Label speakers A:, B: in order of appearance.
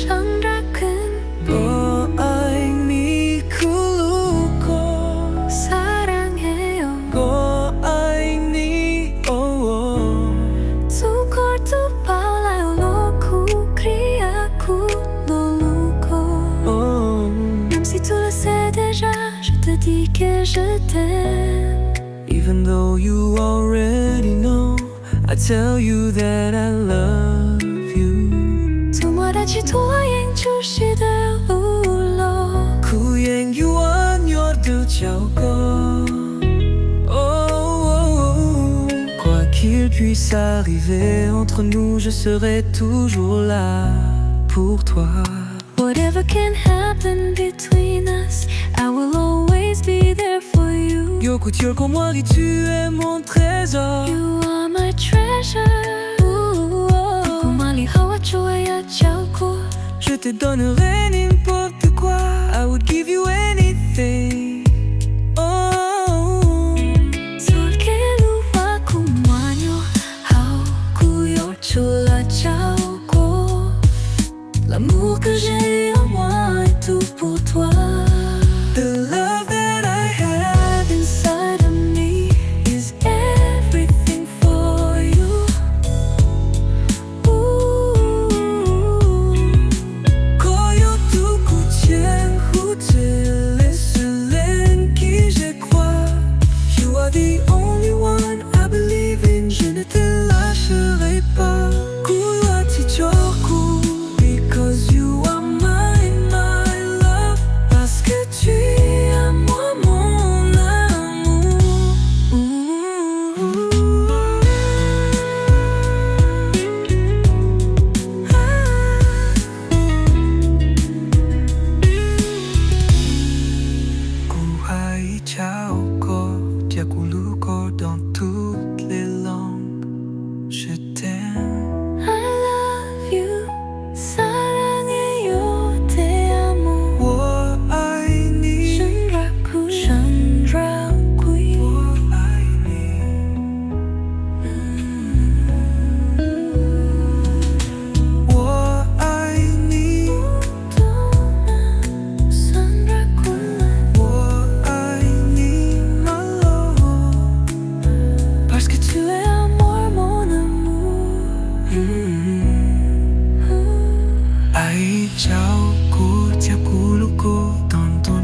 A: 창작은
B: 아임이 쿨루고
A: 사랑해요
B: 아임이
A: Tu corpo Paula eu louco cria louco Même si tu le sais déjà je te dis que je t'aime
B: Even though you already know I tell you that I love you
A: 做我的寄托演出时的路路
B: 구행 유언 열두 자고 Quoi qu'il puisse arriver entre nous je serai toujours là pour toi
A: Whatever can happen between us I will always be there for you
B: Yokutir comme moi tu es mon trésor
A: You are my treasure 고마리 하와 좋아야 자고
B: Je te donnerai n'importe quoi I would give you anything
A: 솔게 루와 구마뇨 하오구요 졸라 자고 L'amour que j'ai en moi est tout pour toi
B: The love that I
A: have inside of me is everything for you
B: Koyo tuku tient hutil et qui je crois You are the only one I believe in Je ne te lâcherai pas Kuya tichoku Because you are mine, my love Parce que tu es à moi mon amour Kuhai chaoko Diakuluko dans toutes les langues Je t'aime
A: I love you 사랑해요 te amo
B: 我爱你
A: Shandragui
B: 我爱你我爱你我爱你 my love
A: Parce que tu es à moi mon amour
B: Ai chao cô tia kuluko dans ton